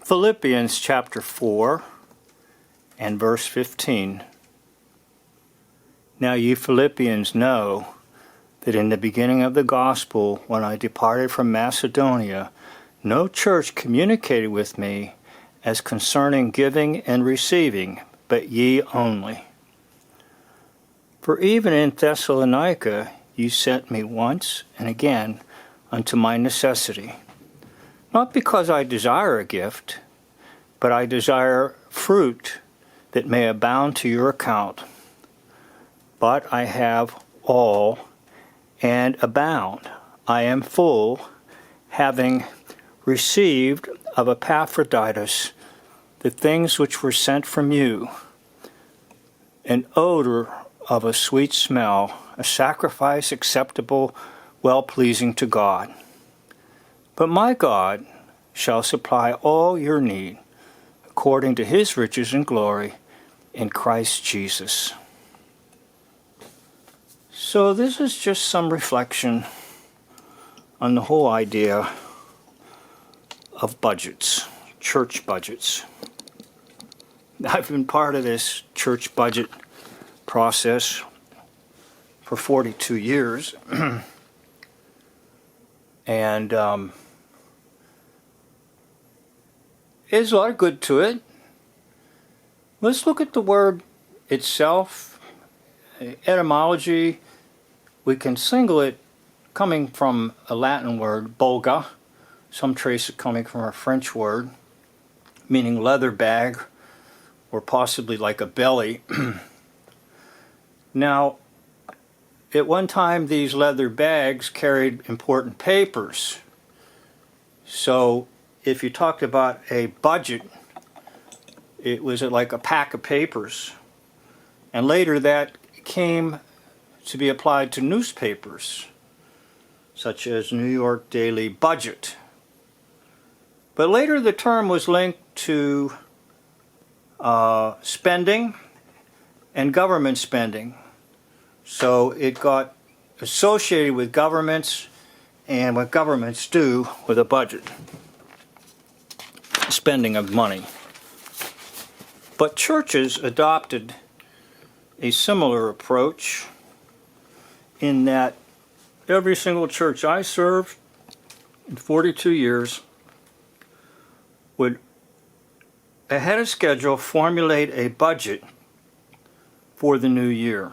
Philippians chapter 4 and verse 15. Now ye Philippians know that in the beginning of the gospel, when I departed from Macedonia, no church communicated with me as concerning giving and receiving, but ye only. For even in Thessalonica ye sent me once and again unto my necessity. Not because I desire a gift, but I desire fruit that may abound to your account. But I have all and abound. I am full, having received of Epaphroditus the things which were sent from you, an odor of a sweet smell, a sacrifice acceptable, well-pleasing to God. But my God shall supply all your need, according to his riches and glory, in Christ Jesus. So this is just some reflection on the whole idea of budgets, church budgets. I've been part of this church budget process for 42 years, and there's a lot of good to it. Let's look at the word itself, etymology. We can single it coming from a Latin word, bolga. Some trace it coming from a French word, meaning leather bag, or possibly like a belly. Now, at one time, these leather bags carried important papers. So, if you talked about a budget, it was like a pack of papers. And later that came to be applied to newspapers, such as New York Daily Budget. But later the term was linked to spending and government spending. So it got associated with governments and what governments do with a budget. Spending of money. But churches adopted a similar approach in that every single church I served in 42 years would, ahead of schedule, formulate a budget for the new year.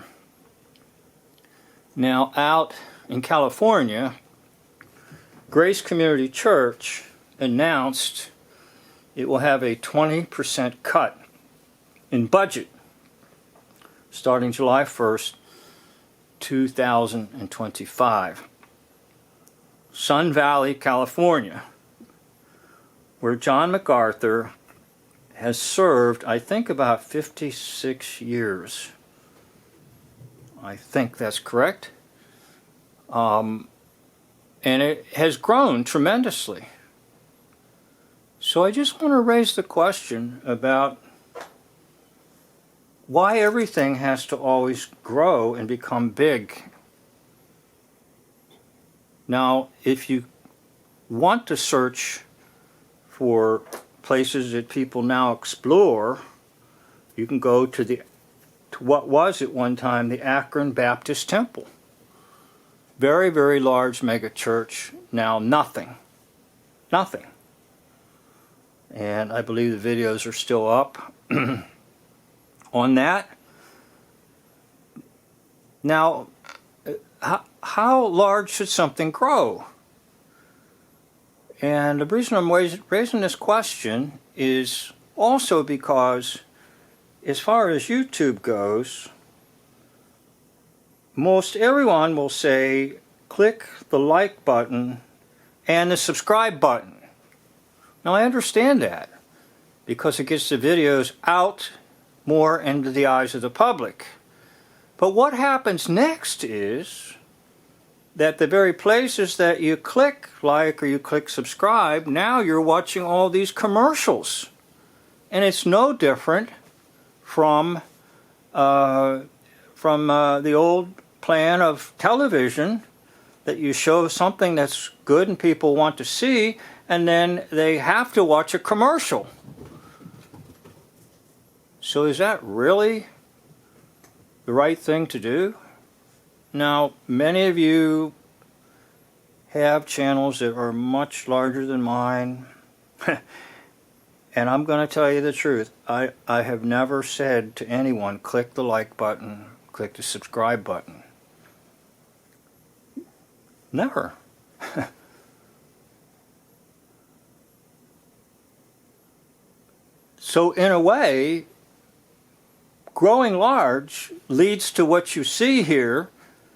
Now, out in California, Grace Community Church announced it will have a 20% cut in budget starting July 1st, 2025. Sun Valley, California, where John MacArthur has served, I think, about 56 years. I think that's correct. And it has grown tremendously. So I just want to raise the question about why everything has to always grow and become big. Now, if you want to search for places that people now explore, you can go to what was at one time the Akron Baptist Temple. Very, very large mega church. Now nothing. Nothing. And I believe the videos are still up on that. Now, how large should something grow? And the reason I'm raising this question is also because, as far as YouTube goes, most everyone will say, click the like button and the subscribe button. Now, I understand that because it gets the videos out more into the eyes of the public. But what happens next is that the very places that you click like or you click subscribe, now you're watching all these commercials. And it's no different from the old plan of television, that you show something that's good and people want to see, and then they have to watch a commercial. So is that really the right thing to do? Now, many of you have channels that are much larger than mine. And I'm going to tell you the truth. I have never said to anyone, click the like button, click the subscribe button. Never. So in a way, growing large leads to what you see here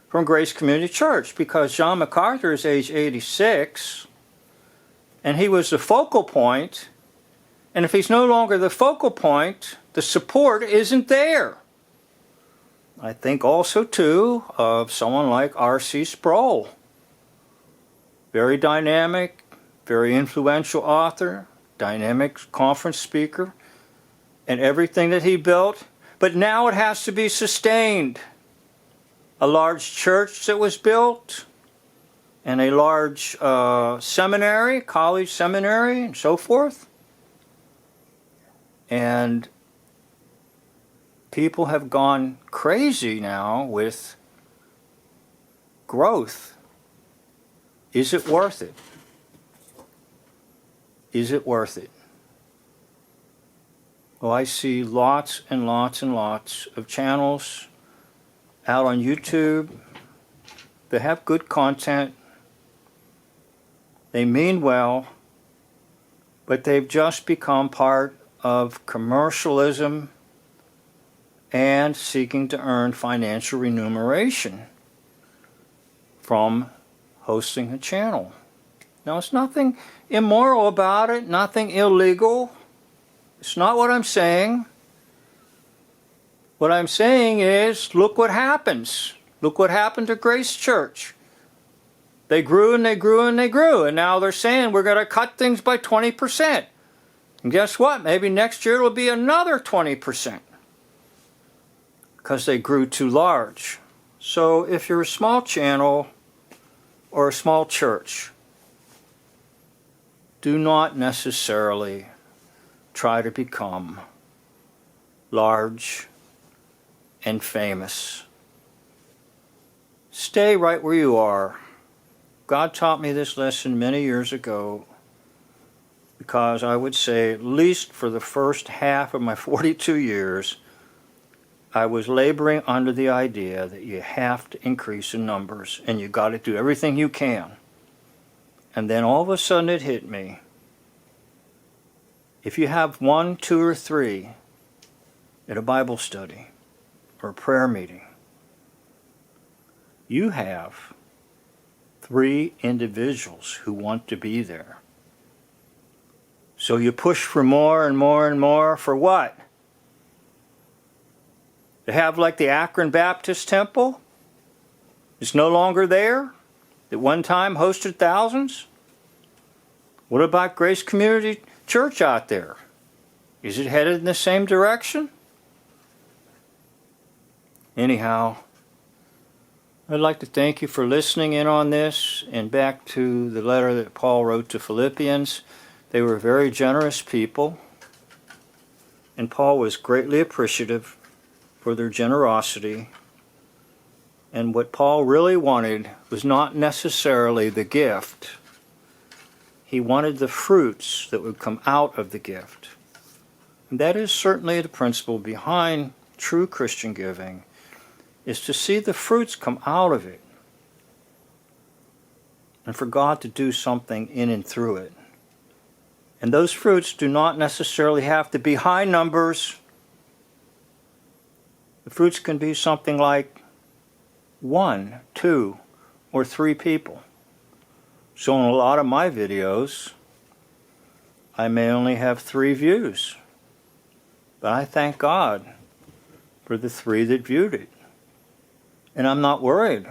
from Grace Community Church, because John MacArthur is age 86, and he was the focal point, and if he's no longer the focal point, the support isn't there. I think also, too, of someone like R.C. Sproul. Very dynamic, very influential author, dynamic conference speaker, and everything that he built. But now it has to be sustained. A large church that was built, and a large seminary, college seminary, and so forth. And people have gone crazy now with growth. Is it worth it? Is it worth it? Well, I see lots and lots and lots of channels out on YouTube that have good content. They mean well, but they've just become part of commercialism and seeking to earn financial remuneration from hosting a channel. Now, it's nothing immoral about it, nothing illegal. It's not what I'm saying. What I'm saying is, look what happens. Look what happened to Grace Church. They grew and they grew and they grew, and now they're saying we're going to cut things by 20%. And guess what? Maybe next year it'll be another 20%. Because they grew too large. So if you're a small channel or a small church, do not necessarily try to become large and famous. Stay right where you are. God taught me this lesson many years ago, because I would say, at least for the first half of my 42 years, I was laboring under the idea that you have to increase in numbers and you got to do everything you can. And then all of a sudden it hit me. If you have 1, 2, or 3 at a Bible study or a prayer meeting, you have 3 individuals who want to be there. So you push for more and more and more for what? To have like the Akron Baptist Temple? It's no longer there? That one time hosted thousands? What about Grace Community Church out there? Is it headed in the same direction? Anyhow, I'd like to thank you for listening in on this, and back to the letter that Paul wrote to Philippians. They were very generous people, and Paul was greatly appreciative for their generosity. And what Paul really wanted was not necessarily the gift. He wanted the fruits that would come out of the gift. And that is certainly the principle behind true Christian giving, is to see the fruits come out of it, and for God to do something in and through it. And those fruits do not necessarily have to be high numbers. The fruits can be something like 1, 2, or 3 people. So in a lot of my videos, I may only have 3 views. But I thank God for the 3 that viewed it. And I'm not worried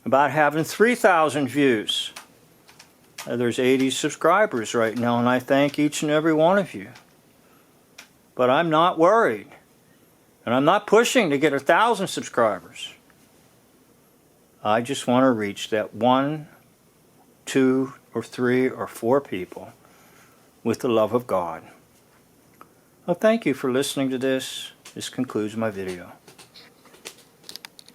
about having 3,000 views. There's 80 subscribers right now, and I thank each and every one of you. But I'm not worried. And I'm not pushing to get 1,000 subscribers. I just want to reach that 1, 2, or 3 or 4 people with the love of God. Well, thank you for listening to this. This concludes my video.